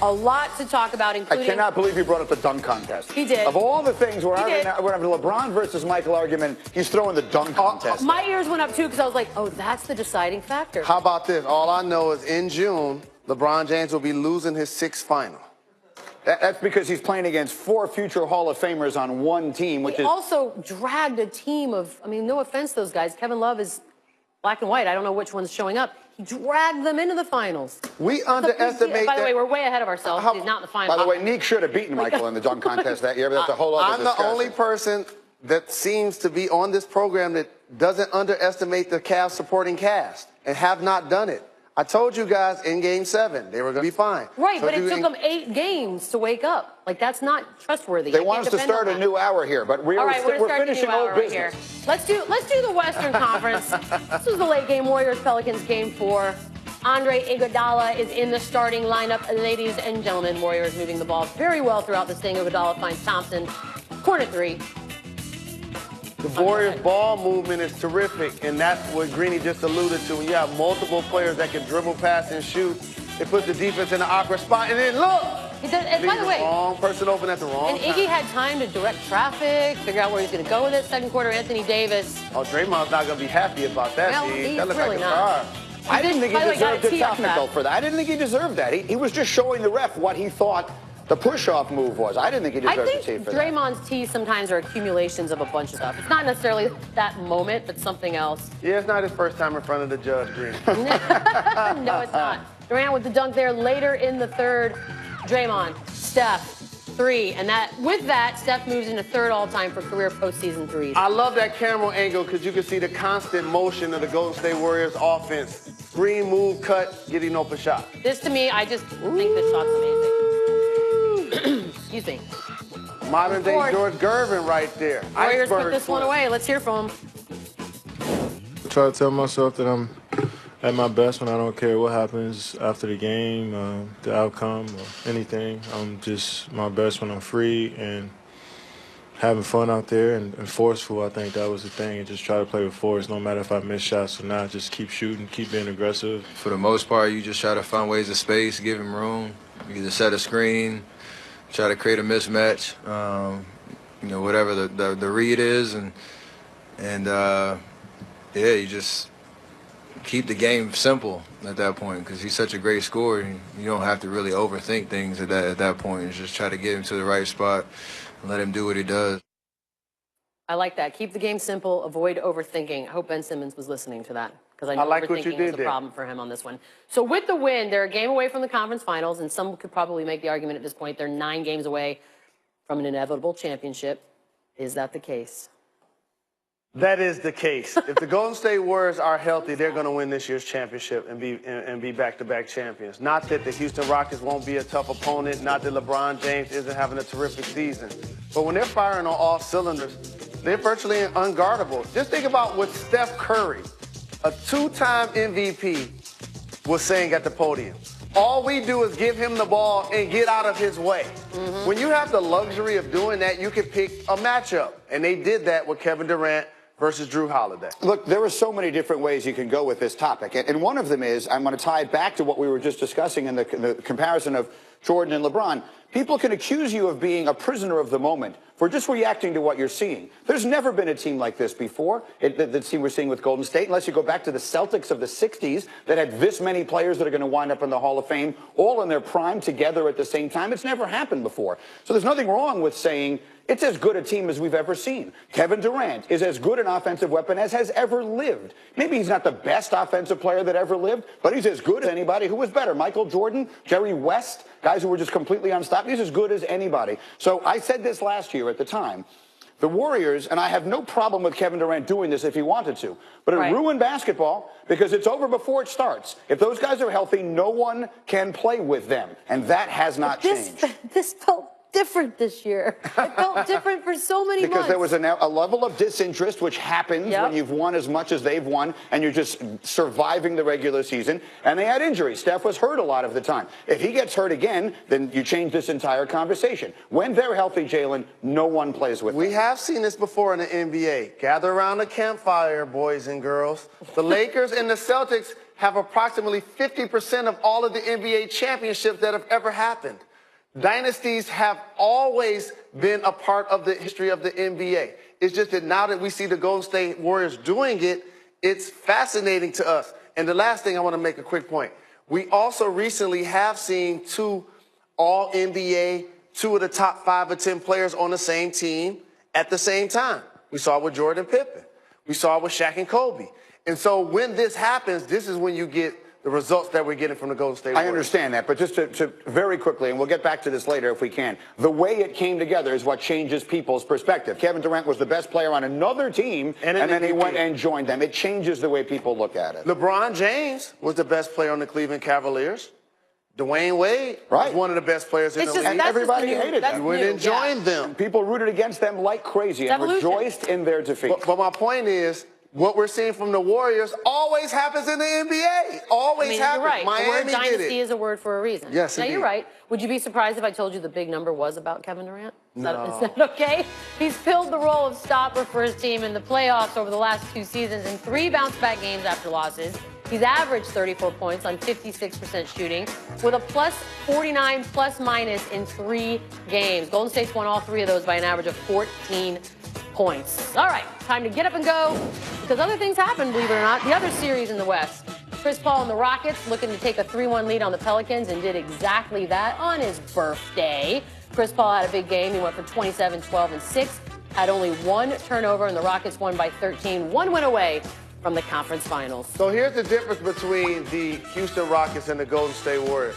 A lot to talk about, including... I cannot believe you brought up the dunk contest. He did. Of all the things where we're having the LeBron versus Michael argument, he's throwing the dunk contest. My ears went up, too, because I was like, oh, that's the deciding factor. How about this? All I know is in June, LeBron James will be losing his 6th final. That's because he's playing against 4 future Hall of Famers on one team, which he also dragged a team of, I mean, no offense to those guys. Kevin Love is black and white. I don't know which one's showing up. He dragged them into the finals. We underestimate. By the way, we're way ahead of ourselves. He's not in the finals. By the way, Neek should have beaten Michael in the dunk contest that year, but that's a whole other discussion. I'm the only person that seems to be on this program that doesn't underestimate the Cavs supporting cast and have not done it. I told you guys in Game 7 they were going to be fine. Right, but it took them 8 games to wake up. Like, that's not trustworthy. They want us to start a new hour here, but we're finishing old business. Here. Let's do the Western Conference. This was the late game. Warriors-Pelicans Game 4. Andre Iguodala is in the starting lineup. Ladies and gentlemen, Warriors moving the ball very well throughout this thing. Iguodala finds Thompson. Corner 3. The Warriors' ball movement is terrific, and that's what Greeny just alluded to. When you have multiple players that can dribble, pass, and shoot, it puts the defense in an awkward spot. And then look, and by the way, wrong person open at the wrong time. And Iggy had time to direct traffic, figure out where he's going to go with it. Second quarter, Anthony Davis. Oh, Draymond's not going to be happy about that. Well, he's that looks really like a not. I didn't think he deserved a technical for that. I didn't think he deserved that. He was just showing the ref what he thought the push-off move was. I didn't think he deserved a tee for that. Draymond's tees sometimes are accumulations of a bunch of stuff. It's not necessarily that moment, but something else. Yeah, it's not his first time in front of the judge, Green. No, it's not. Durant with the dunk there later in the third. Draymond, Steph, 3. And with that, Steph moves into 3rd all-time for career postseason threes. I love that camera angle because you can see the constant motion of the Golden State Warriors offense. Screen, move, cut, getting open shot. This, to me, I just think this shot's amazing. Excuse me. Modern day George Gervin right there. Warriors put this one away. Let's hear from him. I try to tell myself that I'm at my best when I don't care what happens after the game, the outcome, or anything. I'm just my best when I'm free and having fun out there and forceful. I think that was the thing, and just try to play with force no matter if I miss shots or not. Just keep shooting, keep being aggressive. For the most part, you just try to find ways of space, give him room. You either set a screen, try to create a mismatch, you know, whatever the read is, and yeah, you just keep the game simple at that point because he's such a great scorer. You don't have to really overthink things at that point. You just try to get him to the right spot and let him do what he does. I like that. Keep the game simple. Avoid overthinking. I hope Ben Simmons was listening to that because I know like what you overthinking did is a problem for him on this one. So with the win, they're a game away from the conference finals, and some could probably make the argument at this point they're 9 games away from an inevitable championship. Is that the case? That is the case. If the Golden State Warriors are healthy, they're going to win this year's championship and be back-to-back champions. Not that the Houston Rockets won't be a tough opponent, not that LeBron James isn't having a terrific season. But when they're firing on all cylinders, they're virtually unguardable. Just think about what Steph Curry, a 2-time MVP, was saying at the podium. All we do is give him the ball and get out of his way. Mm-hmm. When you have the luxury of doing that, you can pick a matchup. And they did that with Kevin Durant versus Drew Holiday. Look, there are so many different ways you can go with this topic. And one of them is, I'm going to tie it back to what we were just discussing in the comparison of Jordan and LeBron. People can accuse you of being a prisoner of the moment for just reacting to what you're seeing. There's never been a team like this before, the team we're seeing with Golden State, unless you go back to the Celtics of the 60s that had this many players that are going to wind up in the Hall of Fame, all in their prime together at the same time. It's never happened before. So there's nothing wrong with saying it's as good a team as we've ever seen. Kevin Durant is as good an offensive weapon as has ever lived. Maybe he's not the best offensive player that ever lived, but he's as good as anybody. Who was better, Michael Jordan, Jerry West, guys who were just completely unstoppable? He's as good as anybody. So I said this last year at the time. The Warriors, and I have no problem with Kevin Durant doing this if he wanted to, but it ruined basketball because it's over before it starts. If those guys are healthy, no one can play with them, and that has not changed. This felt different this year. It felt different for so many months. Because there was a level of disinterest, which happens when you've won as much as they've won, and you're just surviving the regular season. And they had injuries. Steph was hurt a lot of the time. If he gets hurt again, then you change this entire conversation. When they're healthy, Jalen, no one plays with them. We have seen this before in the NBA. Gather around the campfire, boys and girls. The Lakers and the Celtics have approximately 50% of all of the NBA championships that have ever happened. Dynasties have always been a part of the history of the NBA. It's just that now that we see the Golden State Warriors doing it, it's fascinating to us. And the last thing I want to make a quick point. We also recently have seen 2 All-NBA, 2 of the top 5 or 10 players on the same team at the same time. We saw it with Jordan and Pippen. We saw it with Shaq and Kobe. And so when this happens, this is when you get the results that we're getting from the Golden State Warriors. I understand that, but just to very quickly, and we'll get back to this later if we can, the way it came together is what changes people's perspective. Kevin Durant was the best player on another team, and then he went and joined them. It changes the way people look at it. LeBron James was the best player on the Cleveland Cavaliers. Dwayne Wade was one of the best players in the league. And everybody hated them. You went and joined them. People rooted against them like crazy and rejoiced in their defeat. But my point is, what we're seeing from the Warriors always happens in the NBA. Always happens. You're right. Miami the word did dynasty it. is a word for a reason. Yes, now, indeed. you're right. Would you be surprised if I told you the big number was about Kevin Durant? Is No. that okay? He's filled the role of stopper for his team in the playoffs over the last 2 seasons in 3 bounce-back games after losses. He's averaged 34 points on 56% shooting with a plus 49 plus minus in 3 games. Golden State's won all 3 of those by an average of 14 points. All right, time to get up and go because other things happen, believe it or not. The other series in the West, Chris Paul and the Rockets looking to take a 3-1 lead on the Pelicans and did exactly that on his birthday. Chris Paul had a big game. He went for 27, 12, and 6, had only 1 turnover, and the Rockets won by 13, 1 win away from the conference finals. So here's the difference between the Houston Rockets and the Golden State Warriors.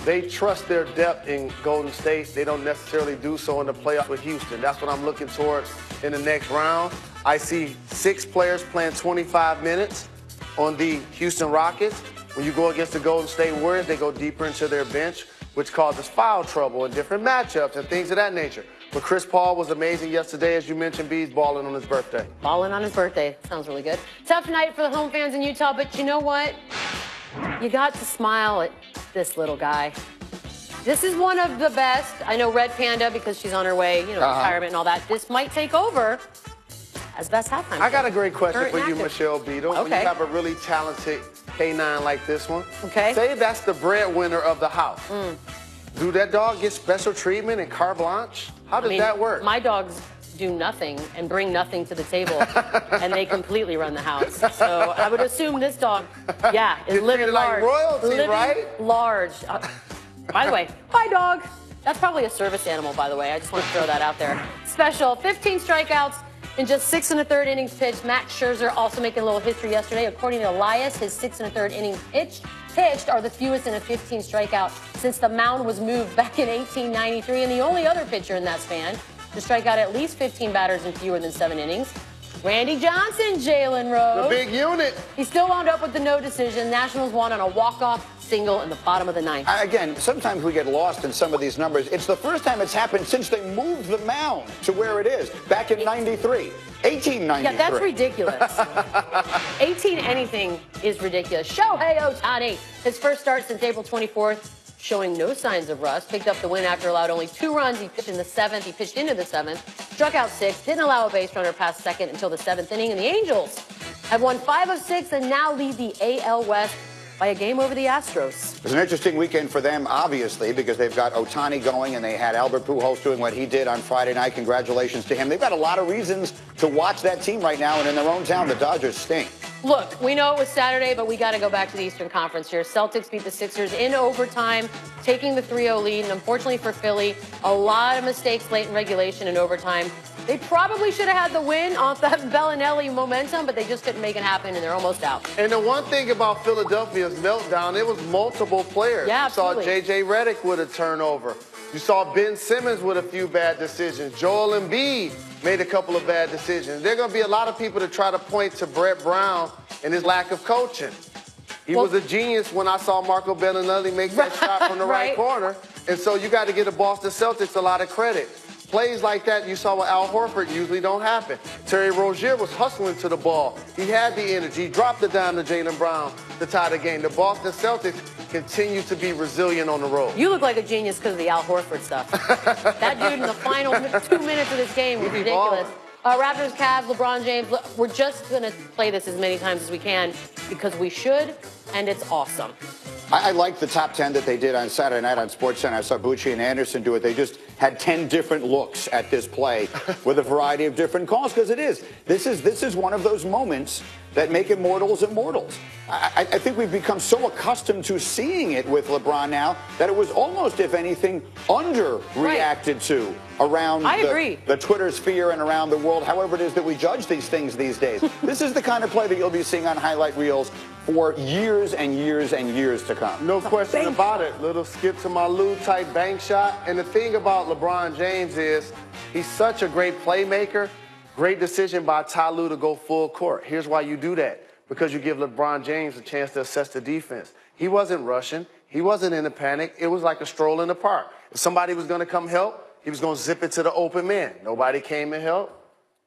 They trust their depth in Golden State. They don't necessarily do so in the playoffs with Houston. That's what I'm looking towards in the next round. I see 6 players playing 25 minutes on the Houston Rockets. When you go against the Golden State Warriors, they go deeper into their bench, which causes foul trouble and different matchups and things of that nature. But Chris Paul was amazing yesterday, as you mentioned, B's balling on his birthday. Balling on his birthday. Sounds really good. Tough night for the home fans in Utah, but you know what? You got to smile at this little guy. This is one of the best. I know Red Panda, because she's on her way, retirement and all that. This might take over as best halftime. I got a great question for you, Michelle Beadle. Okay. When you have a really talented K9 like this one, say that's the breadwinner of the house. Do that dog get special treatment and carte blanche? How does that work? My dogs do nothing and bring nothing to the table, and they completely run the house. So I would assume this dog, is living large. Like royalty, living right? Large. By the way, bye dog. That's probably a service animal, by the way. I just want to throw that out there. Special, 15 strikeouts in just 6 1/3 innings pitched. Max Scherzer also making a little history yesterday. According to Elias, his 6 1/3 innings pitched are the fewest in a 15 strikeout since the mound was moved back in 1893, and the only other pitcher in that span to strike out at least 15 batters in fewer than 7 innings. Randy Johnson, Jalen Rose. The big unit. He still wound up with the no decision. Nationals won on a walk-off single in the bottom of the 9th. Again, sometimes we get lost in some of these numbers. It's the first time it's happened since they moved the mound to where it is, back in 93. 1893. Yeah, that's ridiculous. 18 anything is ridiculous. Shohei Ohtani, his first start since April 24th, showing no signs of rust. Picked up the win after allowed only 2 runs. He pitched in the 7th. He pitched into the 7th. Struck out 6. Didn't allow a base runner past second until the 7th inning. And the Angels have won 5 of 6 and now lead the AL West by a game over the Astros. It was an interesting weekend for them, obviously, because they've got Ohtani going and they had Albert Pujols doing what he did on Friday night. Congratulations to him. They've got a lot of reasons to watch that team right now, and in their own town, the Dodgers stink. Look, we know it was Saturday, but we got to go back to the Eastern Conference here. Celtics beat the Sixers in overtime, taking the 3-0 lead. And unfortunately for Philly, a lot of mistakes late in regulation and overtime. They probably should have had the win off that Bellinelli momentum, but they just couldn't make it happen, and they're almost out. And the one thing about Philadelphia's meltdown, it was multiple players. Yeah, absolutely. You saw J.J. Redick with a turnover. You saw Ben Simmons with a few bad decisions. Joel Embiid made a couple of bad decisions. There are going to be a lot of people that try to point to Brett Brown and his lack of coaching. He was a genius when I saw Marco Bellinelli make that shot from the right corner. And so you got to give the Boston Celtics a lot of credit. Plays like that you saw with Al Horford usually don't happen. Terry Rozier was hustling to the ball. He had the energy. He dropped it down to Jaylen Brown to tie the game. The Boston Celtics continue to be resilient on the road. You look like a genius because of the Al Horford stuff. That dude in the final 2 minutes of this game was ridiculous. Raptors, Cavs, LeBron James. We're just going to play this as many times as we can because we should, and it's awesome. I liked the top 10 that they did on Saturday night on SportsCenter. I saw Bucci and Anderson do it. They just had 10 different looks at this play with a variety of different calls because it is. This is one of those moments that make immortals immortals. I think we've become so accustomed to seeing it with LeBron now that it was almost, if anything, underreacted to around the Twitter sphere and around the world, however it is that we judge these things these days. This is the kind of play that you'll be seeing on highlight reels for years and years and years to come. No question about it. Little skip to my Lou type bank shot. And the thing about LeBron James is he's such a great playmaker. Great decision by Ty Lue to go full court. Here's why you do that. Because you give LeBron James a chance to assess the defense. He wasn't rushing. He wasn't in a panic. It was like a stroll in the park. If somebody was going to come help, he was going to zip it to the open man. Nobody came to help.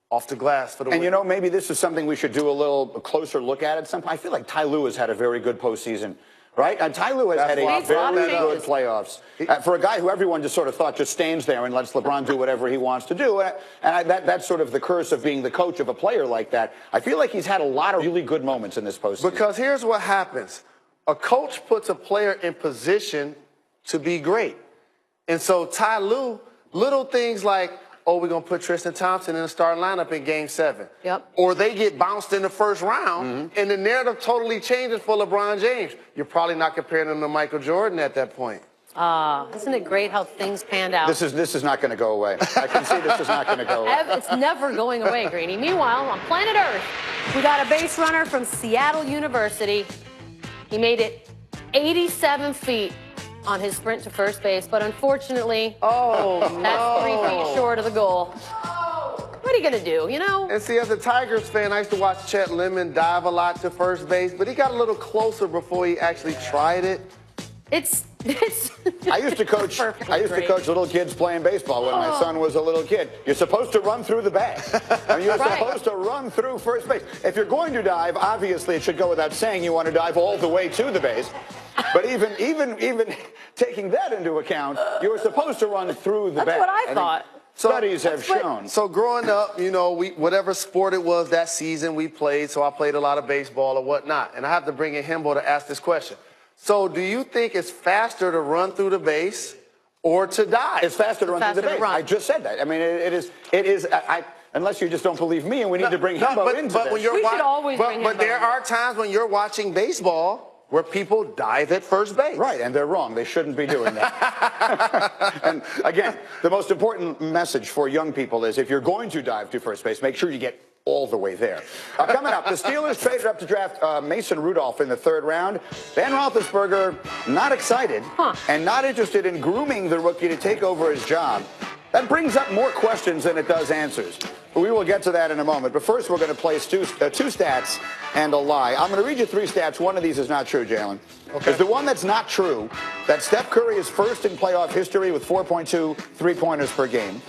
Off the glass for the win. And you know, maybe this is something we should do a little closer look at some point. I feel like Ty Lue has had a very good postseason, right? And Ty Lue has had a very good playoffs. For a guy who everyone just sort of thought just stands there and lets LeBron do whatever he wants to do. That's sort of the curse of being the coach of a player like that. I feel like he's had a lot of really good moments in this postseason. Because here's what happens. A coach puts a player in position to be great. And so Ty Lue, little things like, oh, we're going to put Tristan Thompson in the starting lineup in Game 7. Yep. Or they get bounced in the first round, and the narrative totally changes for LeBron James. You're probably not comparing him to Michael Jordan at that point. Isn't it great how things panned out? This is not going to go away. I can see this is not going to go away. It's never going away, Greeny. Meanwhile, on planet Earth, we got a base runner from Seattle University. He made it 87 feet on his sprint to first base, but unfortunately, that's 3 feet short of the goal. What are you gonna do, you know? And see, as a Tigers fan, I used to watch Chet Lemon dive a lot to first base, but he got a little closer before he actually tried it. I used to coach little kids playing baseball when my son was a little kid. You're supposed to run through the bag. And you're supposed to run through first base. If you're going to dive, obviously it should go without saying you want to dive all the way to the base. But even taking that into account, you were supposed to run through the bag. That's what I thought. Studies have shown. So growing up, you know, whatever sport it was that season we played, so I played a lot of baseball or whatnot. And I have to bring in Himbo to ask this question. So do you think it's faster to run through the base or to dive? It's faster to run through the base. I just said that. I mean, it is. Unless you just don't believe me, and we need to bring Himbo into this. We should always bring Himbo. But there are times when you're watching baseball where people dive at first base. Right, and they're wrong. They shouldn't be doing that. And again, the most important message for young people is if you're going to dive to first base, make sure you get all the way there. Coming up, the Steelers traded up to draft Mason Rudolph in the 3rd round. Ben Roethlisberger not excited and not interested in grooming the rookie to take over his job. That brings up more questions than it does answers. We will get to that in a moment. But first, we're going to play two stats and a lie. I'm going to read you 3 stats. One of these is not true, Jalen. Okay. Is the one that's not true that Steph Curry is first in playoff history with 4.2 three-pointers per game?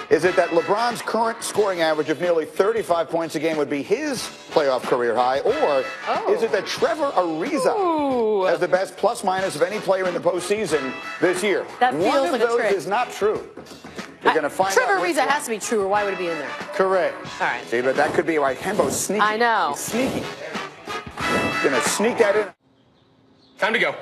Is it that LeBron's current scoring average of nearly 35 points a game would be his playoff career high? Or is it that Trevor Ariza has the best plus-minus of any player in the postseason this year? That feels one of like a those trick. Is not true. You're going to find Trevor out Ariza has to be true, or why would it be in there? Correct. All right. See, but that could be why Hembo's sneaky. I know. He's sneaky. Going to sneak that in. Time to go.